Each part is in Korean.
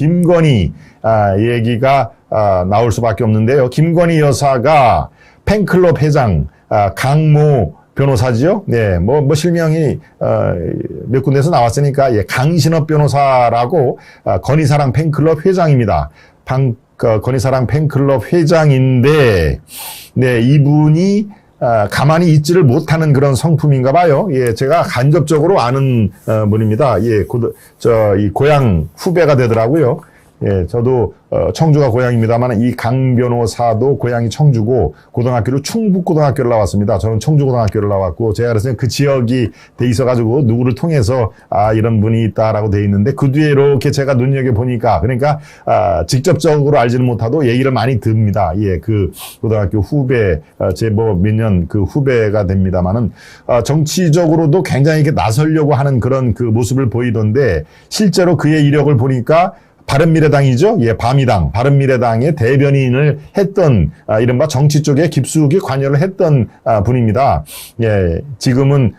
김건희 얘기가 나올 수밖에 없는데요. 김건희 여사가 팬클럽 회장 강모 변호사지요. 네, 뭐 실명이 몇 군데서 나왔으니까 예, 강신업 변호사라고 건희사랑 팬클럽 회장입니다. 건희사랑 팬클럽 회장인데, 네, 이분이 가만히 있지를 못하는 그런 성품인가 봐요. 예, 제가 간접적으로 아는 분입니다. 예, 이 고향 후배가 되더라고요. 예, 저도 청주가 고향입니다만 이 강 변호사도 고향이 청주고 고등학교를 충북고등학교를 나왔습니다. 저는 청주고등학교를 나왔고 제가 그래서 그 지역이 돼 있어가지고 누구를 통해서 이런 분이 있다라고 돼 있는데 그 뒤에 이렇게 제가 눈여겨보니까 그러니까 직접적으로 알지는 못하도 얘기를 많이 듭니다. 예, 그 고등학교 후배 제 뭐 몇 년 그 후배가 됩니다만은 정치적으로도 굉장히 이렇게 나서려고 하는 그런 그 모습을 보이던데 실제로 그의 이력을 보니까 바른미래당이죠. 예, 바른미래당의 대변인을 했던, 이른바 정치 쪽에 깊숙이 관여를 했던, 분입니다. 예, 지금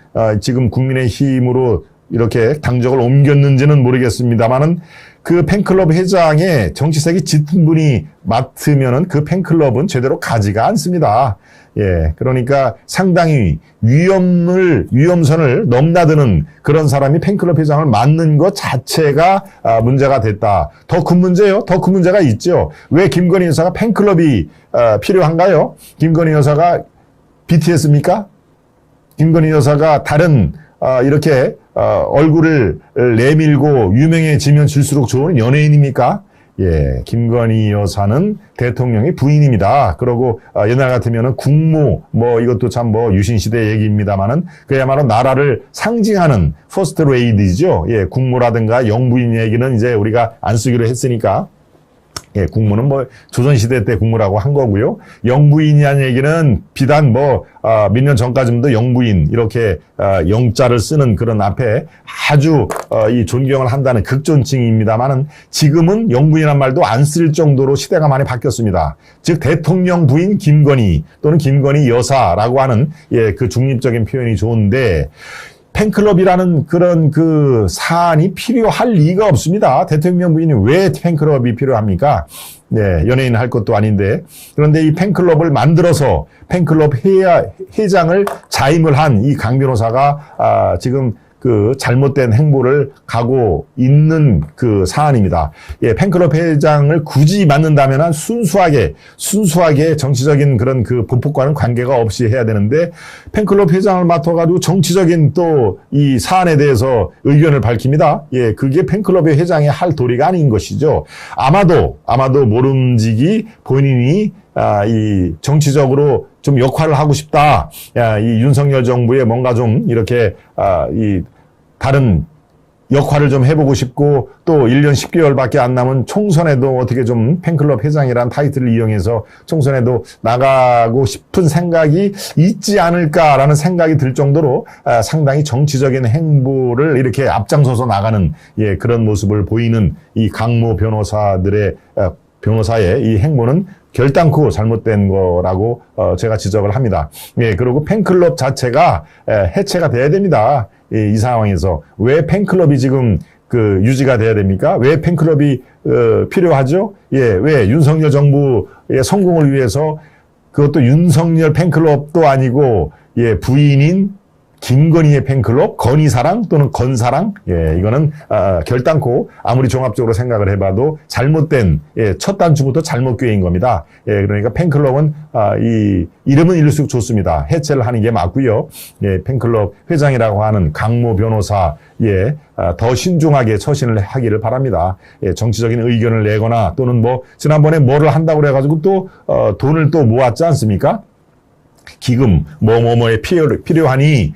국민의힘으로 이렇게 당적을 옮겼는지는 모르겠습니다만은 그 팬클럽 회장의 정치색이 짙은 분이 맡으면은 그 팬클럽은 제대로 가지가 않습니다. 예, 그러니까 상당히 위험선을 넘나드는 그런 사람이 팬클럽 회장을 맡는 것 자체가 문제가 됐다. 더 큰 문제요? 더 큰 문제가 있죠. 왜 김건희 여사가 팬클럽이 필요한가요? 김건희 여사가 BTS입니까? 김건희 여사가 다른 이렇게 얼굴을 내밀고 유명해지면 질수록 좋은 연예인입니까? 예, 김건희 여사는 대통령의 부인입니다. 그러고 옛날 같으면은 국무 이것도 참 유신시대 얘기입니다만은 그야말로 나라를 상징하는 퍼스트 레이디죠. 예, 국무라든가 영부인 얘기는 이제 우리가 안 쓰기로 했으니까. 예, 국무는 조선시대 때 국무라고 한 거고요. 영부인이라는 얘기는 비단 몇 년 전까지도 영부인, 이렇게, 영자를 쓰는 그런 앞에 아주, 이 존경을 한다는 극존칭입니다만은 지금은 영부인이란 말도 안 쓸 정도로 시대가 많이 바뀌었습니다. 즉, 대통령 부인 김건희 또는 김건희 여사라고 하는, 예, 그 중립적인 표현이 좋은데, 팬클럽이라는 그런 그 사안이 필요할 리가 없습니다. 대통령 부인이 왜 팬클럽이 필요합니까? 네, 연예인 할 것도 아닌데. 그런데 이 팬클럽을 만들어서 팬클럽 회장을 자임을 한 이 강 변호사가 지금 그 잘못된 행보를 가고 있는 그 사안입니다. 예, 팬클럽 회장을 굳이 맡는다면 순수하게 정치적인 그런 그 보폭과는 관계가 없이 해야 되는데 팬클럽 회장을 맡아가지고 정치적인 또 이 사안에 대해서 의견을 밝힙니다. 예, 그게 팬클럽의 회장이 할 도리가 아닌 것이죠. 아마도 모름지기 본인이 이 정치적으로 좀 역할을 하고 싶다. 이 윤석열 정부에 뭔가 좀 이렇게 이 다른 역할을 좀 해보고 싶고 또 1년 10개월밖에 안 남은 총선에도 어떻게 좀 팬클럽 회장이라는 타이틀을 이용해서 총선에도 나가고 싶은 생각이 있지 않을까라는 생각이 들 정도로 상당히 정치적인 행보를 이렇게 앞장서서 나가는 예, 그런 모습을 보이는 이 강모 변호사의 이 행보는 결단코 잘못된 거라고 제가 지적을 합니다. 예, 그리고 팬클럽 자체가 해체가 돼야 됩니다. 이 상황에서 왜 팬클럽이 지금 그 유지가 돼야 됩니까? 왜 팬클럽이 필요하죠? 예, 왜 윤석열 정부의 성공을 위해서 그것도 윤석열 팬클럽도 아니고 예, 부인인 김건희의 팬클럽, 건희사랑 또는 건사랑, 예, 이거는, 결단코 아무리 종합적으로 생각을 해봐도 잘못된, 예, 첫 단추부터 잘못 꿰인 겁니다. 예, 그러니까 팬클럽은, 이, 이름은 이럴수록 좋습니다. 해체를 하는 게 맞고요. 예, 팬클럽 회장이라고 하는 강모 변호사, 예, 더 신중하게 처신을 하기를 바랍니다. 예, 정치적인 의견을 내거나 또는 지난번에 뭐를 한다고 그래가지고 또, 돈을 또 모았지 않습니까? 기금 뭐뭐뭐에 필요하니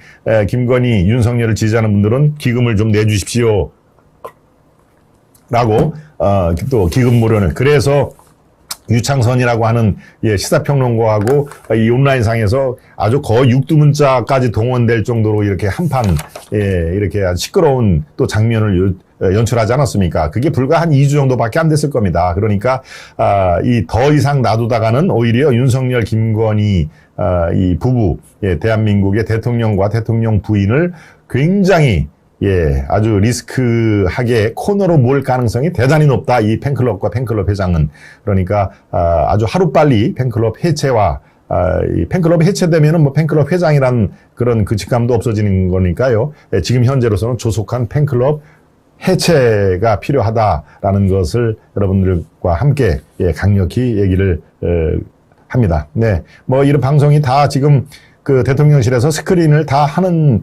김건희 윤석열을 지지하는 분들은 기금을 좀 내주십시오 라고 또 기금 무료는 그래서 유창선이라고 하는 예, 시사평론가하고 이 온라인상에서 아주 거의 육두문자까지 동원될 정도로 이렇게 한판 예, 이렇게 아주 시끄러운 또 장면을 연출하지 않았습니까? 그게 불과 한 2주 정도밖에 안 됐을 겁니다. 그러니까 이 더 이상 놔두다가는 오히려 윤석열 김건희 이 부부 예, 대한민국의 대통령과 대통령 부인을 굉장히 아주 리스크하게 코너로 몰 가능성이 대단히 높다. 이 팬클럽과 팬클럽 회장은. 그러니까, 아주 하루빨리 팬클럽 해체와, 이 팬클럽이 해체되면은 뭐 팬클럽 회장이란 그런 그 직감도 없어지는 거니까요. 지금 현재로서는 조속한 팬클럽 해체가 필요하다라는 것을 여러분들과 함께 강력히 얘기를 합니다. 네. 뭐 이런 방송이 다 지금 그 대통령실에서 스크린을 다 하는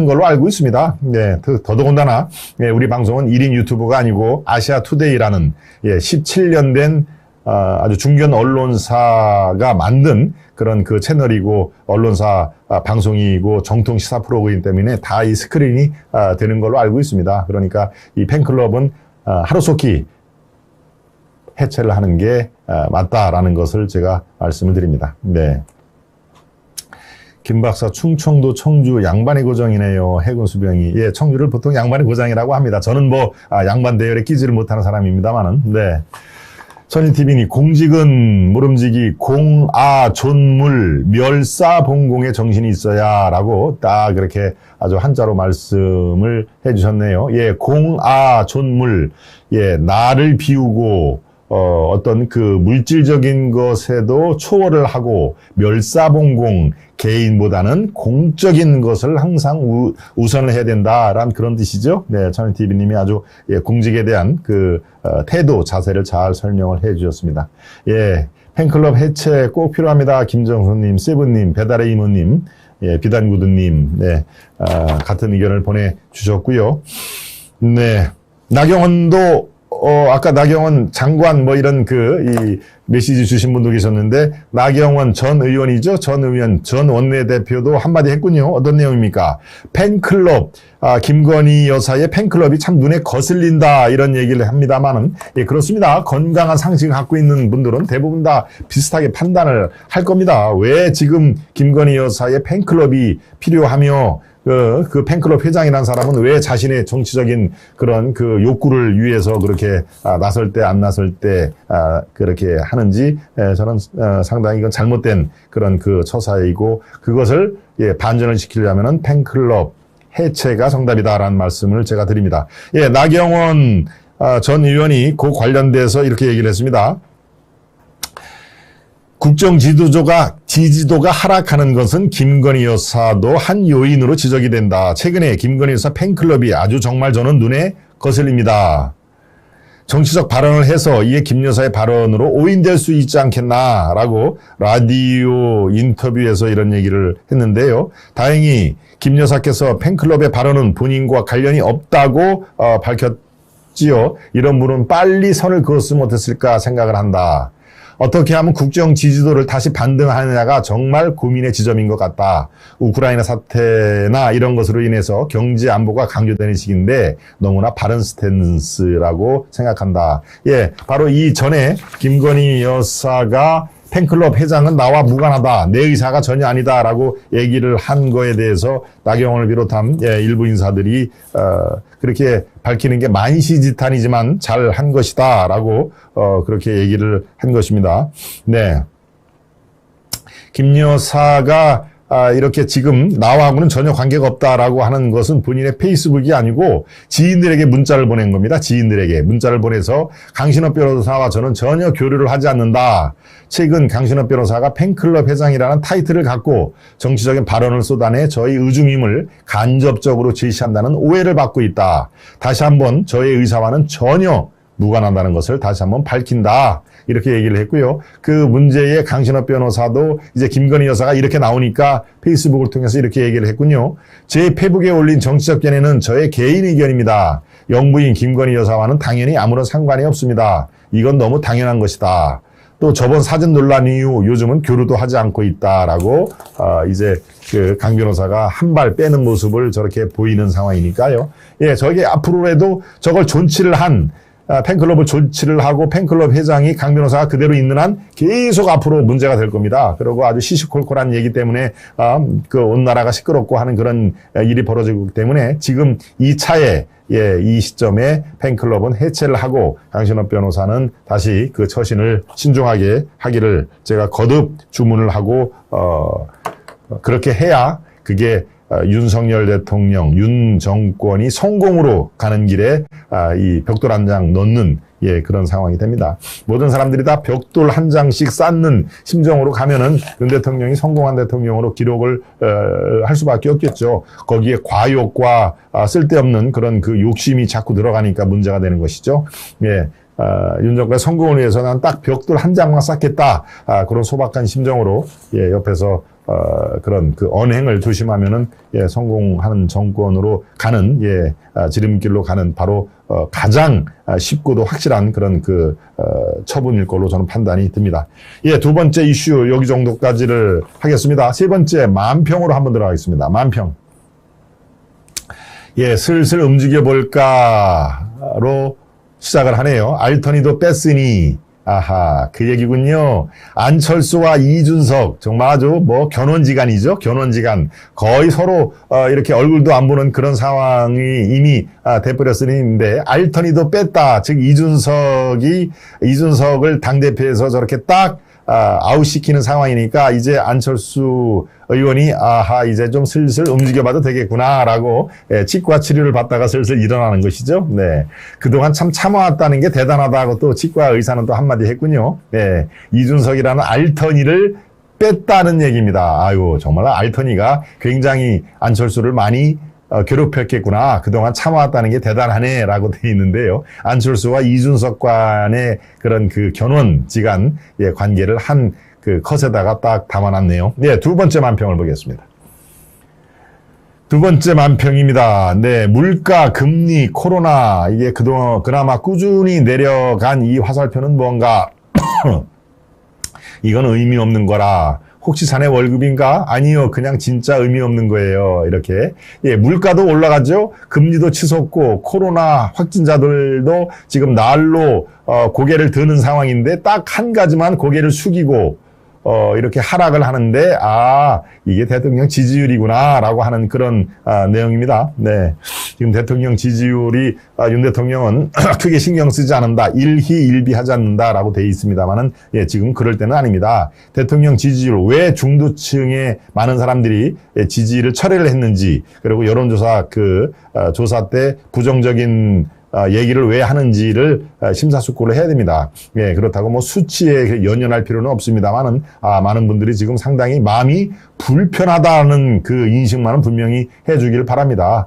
걸로 알고 있습니다. 네. 더더군다나 우리 방송은 1인 유튜브가 아니고 아시아 투데이라는 17년 된 아주 중견 언론사가 만든 그런 그 채널이고 언론사 방송이고 정통 시사 프로그램 때문에 다 이 스크린이 되는 걸로 알고 있습니다. 그러니까 이 팬클럽은 하루속히 해체를 하는 게 맞다라는 것을 제가 말씀을 드립니다. 네. 김 박사, 충청도 청주 양반의 고장이네요. 해군 수병이. 청주를 보통 양반의 고장이라고 합니다. 저는 뭐 양반 대열에 끼지를 못하는 사람입니다만은. 네. 선인TV니 공직은 모름지기 공아 존물 멸사봉공의 정신이 있어야 라고 딱 그렇게 아주 한자로 말씀을 해주셨네요. 공아 존물, 나를 비우고 어떤 그 물질적인 것에도 초월을 하고 멸사봉공, 개인보다는 공적인 것을 항상 우선을 해야 된다라는 그런 뜻이죠. 네, 천연TV님이 아주 공직에 대한 그 태도, 자세를 잘 설명을 해 주셨습니다. 팬클럽 해체 꼭 필요합니다. 김정수님, 세븐님, 배달의 이모님, 비단구두님, 네, 같은 의견을 보내주셨고요. 네, 나경원도 아까 나경원 장관 뭐 이런 이 메시지 주신 분도 계셨는데, 나경원 전 의원이죠. 전 의원, 전 원내대표도 한마디 했군요. 어떤 내용입니까? 팬클럽, 김건희 여사의 팬클럽이 참 눈에 거슬린다. 이런 얘기를 합니다만은, 그렇습니다. 건강한 상식을 갖고 있는 분들은 대부분 다 비슷하게 판단을 할 겁니다. 왜 지금 김건희 여사의 팬클럽이 필요하며, 그 팬클럽 회장이라는 사람은 왜 자신의 정치적인 그런 그 욕구를 위해서 그렇게 나설 때 안 나설 때 그렇게 하는지 저는 상당히 이건 잘못된 그런 그 처사이고, 그것을 반전을 시키려면은 팬클럽 해체가 정답이다라는 말씀을 제가 드립니다. 나경원 전 의원이 그 관련돼서 이렇게 얘기를 했습니다. 국정 지지도가 하락하는 것은 김건희 여사도 한 요인으로 지적이 된다. 최근에 김건희 여사 팬클럽이 아주 정말 저는 눈에 거슬립니다. 정치적 발언을 해서 이에 김 여사의 발언으로 오인될 수 있지 않겠나라고 라디오 인터뷰에서 이런 얘기를 했는데요. 다행히 김 여사께서 팬클럽의 발언은 본인과 관련이 없다고 밝혔지요. 이런 분은 빨리 선을 그었으면 어땠을까 생각을 한다. 어떻게 하면 국정 지지도를 다시 반등하느냐가 정말 고민의 지점인 것 같다. 우크라이나 사태나 이런 것으로 인해서 경제 안보가 강조되는 시기인데 너무나 바른 스탠스라고 생각한다. 바로 이 전에 김건희 여사가 팬클럽 회장은 나와 무관하다. 내 의사가 전혀 아니다라고 얘기를 한 거에 대해서 나경원을 비롯한 일부 인사들이 그렇게 밝히는 게 만시지탄이지만 잘 한 것이다라고 그렇게 얘기를 한 것입니다. 네, 김 여사가 이렇게 지금 나와하고는 전혀 관계가 없다라고 하는 것은 본인의 페이스북이 아니고 지인들에게 문자를 보낸 겁니다. 지인들에게 문자를 보내서 강신업 변호사와 저는 전혀 교류를 하지 않는다. 최근 강신업 변호사가 팬클럽 회장이라는 타이틀을 갖고 정치적인 발언을 쏟아내 저희 의중임을 간접적으로 제시한다는 오해를 받고 있다. 다시 한번 저의 의사와는 전혀 무관하다는 것을 다시 한번 밝힌다. 이렇게 얘기를 했고요. 그 문제에 강신업 변호사도 이제 김건희 여사가 이렇게 나오니까 페이스북을 통해서 이렇게 얘기를 했군요. 제 페북에 올린 정치적 견해는 저의 개인 의견입니다. 영부인 김건희 여사와는 당연히 아무런 상관이 없습니다. 이건 너무 당연한 것이다. 또 저번 사전 논란 이후 요즘은 교류도 하지 않고 있다라고 이제 그 강 변호사가 한 발 빼는 모습을 저렇게 보이는 상황이니까요. 저게 앞으로라도 저걸 존치를 한 팬클럽을 조치를 하고 팬클럽 회장이 강 변호사가 그대로 있는 한 계속 앞으로 문제가 될 겁니다. 그리고 아주 시시콜콜한 얘기 때문에 온 나라가 시끄럽고 하는 그런 일이 벌어지기 때문에 지금 이 차에 이 시점에 팬클럽은 해체를 하고 강신업 변호사는 다시 그 처신을 신중하게 하기를 제가 거듭 주문을 하고 그렇게 해야 그게 윤석열 대통령, 윤 정권이 성공으로 가는 길에 이 벽돌 한 장 넣는 그런 상황이 됩니다. 모든 사람들이 다 벽돌 한 장씩 쌓는 심정으로 가면은 윤 대통령이 성공한 대통령으로 기록을 할 수밖에 없겠죠. 거기에 과욕과 쓸데없는 그런 그 욕심이 자꾸 들어가니까 문제가 되는 것이죠. 윤 정권의 성공을 위해서는 딱 벽돌 한 장만 쌓겠다. 그런 소박한 심정으로 옆에서 그런 그 언행을 조심하면은 성공하는 정권으로 가는 지름길로 가는 바로 가장 쉽고도 확실한 그런 그 처분일 걸로 저는 판단이 듭니다. 두 번째 이슈 여기 정도까지를 하겠습니다. 세 번째 만평으로 한번 들어가겠습니다. 만평. 슬슬 움직여 볼까로 시작을 하네요. 알터니도 뺐으니 아하, 그 얘기군요. 안철수와 이준석, 정말 아주 견원지간이죠. 견원지간. 거의 서로, 이렇게 얼굴도 안 보는 그런 상황이 이미, 돼버렸으니인데, 알터니도 뺐다. 즉, 이준석을 당대표에서 저렇게 딱, 아웃시키는 상황이니까, 이제 안철수 의원이, 이제 좀 슬슬 움직여봐도 되겠구나라고, 치과 치료를 받다가 슬슬 일어나는 것이죠. 네. 그동안 참 참아왔다는 게 대단하다고 또 치과 의사는 또 한마디 했군요. 네. 이준석이라는 알터니를 뺐다는 얘기입니다. 아유, 정말 알터니가 굉장히 안철수를 많이 괴롭혔겠구나. 그동안 참아왔다는 게 대단하네. 라고 되어 있는데요. 안철수와 이준석 간의 그런 그 견원지간 관계를 한 그 컷에다가 딱 담아놨네요. 두 번째 만평을 보겠습니다. 두 번째 만평입니다. 물가, 금리, 코로나, 이게 그동안 그나마 꾸준히 내려간 이 화살표는 뭔가, 이건 의미 없는 거라. 혹시 자네 월급인가? 아니요. 그냥 진짜 의미 없는 거예요. 이렇게. 물가도 올라가죠? 금리도 치솟고, 코로나 확진자들도 지금 날로, 고개를 드는 상황인데, 딱 한 가지만 고개를 숙이고, 이렇게 하락을 하는데, 이게 대통령 지지율이구나, 라고 하는 그런, 내용입니다. 네. 지금 대통령 지지율이, 윤 대통령은 크게 신경 쓰지 않는다. 일희일비하지 않는다라고 되어 있습니다만은, 지금 그럴 때는 아닙니다. 대통령 지지율, 왜 중도층의 많은 사람들이 지지를 철회를 했는지, 그리고 여론조사 조사 때 부정적인 얘기를 왜 하는지를 심사숙고를 해야 됩니다. 그렇다고 수치에 연연할 필요는 없습니다만은, 많은 분들이 지금 상당히 마음이 불편하다는 그 인식만은 분명히 해주길 바랍니다.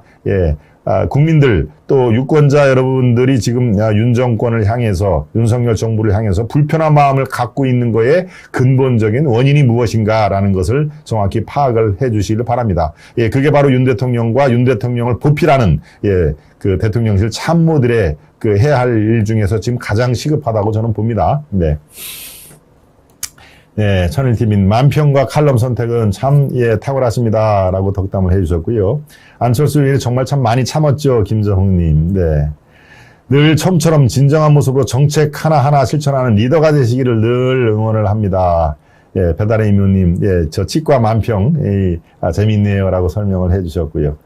국민들 또 유권자 여러분들이 지금 윤 정권을 향해서 윤석열 정부를 향해서 불편한 마음을 갖고 있는 거에 근본적인 원인이 무엇인가라는 것을 정확히 파악을 해 주시길 바랍니다. 그게 바로 윤 대통령과 윤 대통령을 보필하는 그 대통령실 참모들의 그 해야 할 일 중에서 지금 가장 시급하다고 저는 봅니다. 천일팀인 만평과 칼럼 선택은 참 탁월하십니다. 라고 덕담을 해주셨고요. 안철수 의원이 정말 참 많이 참았죠. 김정흥님. 늘 처음처럼 진정한 모습으로 정책 하나하나 실천하는 리더가 되시기를 늘 응원을 합니다. 배달의 이모님, 저 치과 만평, 재미있네요. 라고 설명을 해주셨고요.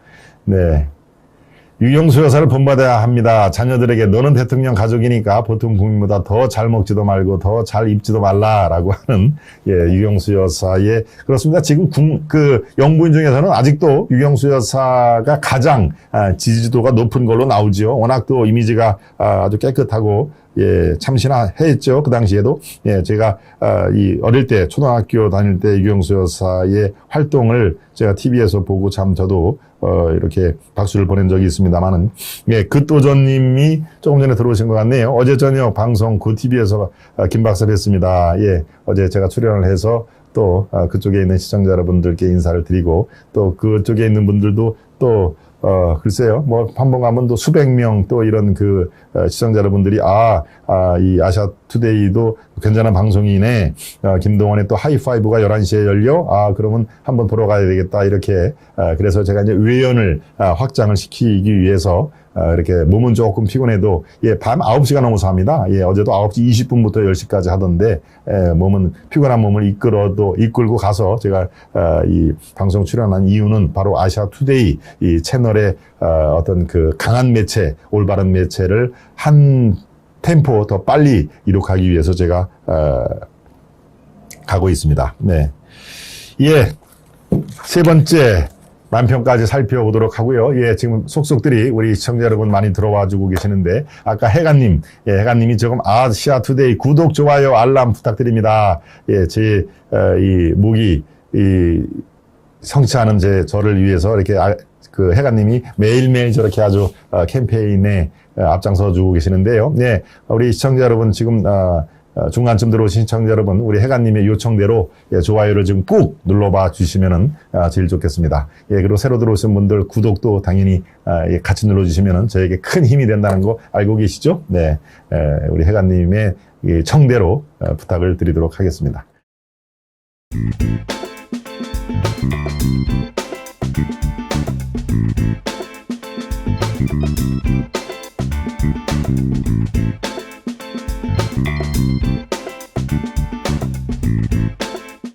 유영수 여사를 본받아야 합니다. 자녀들에게 너는 대통령 가족이니까 보통 국민보다 더 잘 먹지도 말고 더 잘 입지도 말라라고 하는 유영수 여사의 그렇습니다. 지금 영부인 중에서는 아직도 유영수 여사가 가장 지지도가 높은 걸로 나오죠. 워낙 또 이미지가 아주 깨끗하고 참신했죠. 그 당시에도. 제가, 어릴 때, 초등학교 다닐 때 유경수 여사의 활동을 제가 TV에서 보고 참 저도, 이렇게 박수를 보낸 적이 있습니다만은, 그또전님이 조금 전에 들어오신 것 같네요. 어제 저녁 방송 TV에서 김 박사 뵀습니다. 어제 제가 출연을 해서 또, 그쪽에 있는 시청자 여러분들께 인사를 드리고, 또 그쪽에 있는 분들도 또, 글쎄요, 한 번 가면 또 수백 명 또 이런 시청자 여러분들이, 이 아시아 투데이도 괜찮은 방송이네. 김동원의 또 하이파이브가 11시에 열려? 그러면 한번 보러 가야 되겠다. 이렇게. 그래서 제가 이제 외연을 확장을 시키기 위해서 이렇게 몸은 조금 피곤해도 밤 9시가 넘어서 합니다. 어제도 9시 20분부터 10시까지 하던데 몸은 피곤한 몸을 이끌고 가서 제가 이 방송 출연한 이유는 바로 아시아 투데이 이 채널의 어떤 강한 매체, 올바른 매체를 한 템포 더 빨리 이룩하기 위해서 제가 가고 있습니다. 세 번째 만평까지 살펴보도록 하고요. 예, 지금 속속들이 우리 시청자 여러분 많이 들어와 주고 계시는데, 아까 해가님, 예, 해가님이 조금 아시아 투데이 구독, 좋아요, 알람 부탁드립니다. 예, 이 무기, 성취하는 저를 위해서 이렇게 그 해가님이 매일매일 저렇게 아주 캠페인에 앞장서 주고 계시는데요. 네, 우리 시청자 여러분 지금 중간쯤 들어오신 시청자 여러분, 우리 해가님의 요청대로 좋아요를 좀 꾹 눌러봐 주시면은 제일 좋겠습니다. 예, 그리고 새로 들어오신 분들 구독도 당연히 같이 눌러주시면은 저에게 큰 힘이 된다는 거 알고 계시죠? 네, 우리 해가님의 청대로 부탁을 드리도록 하겠습니다.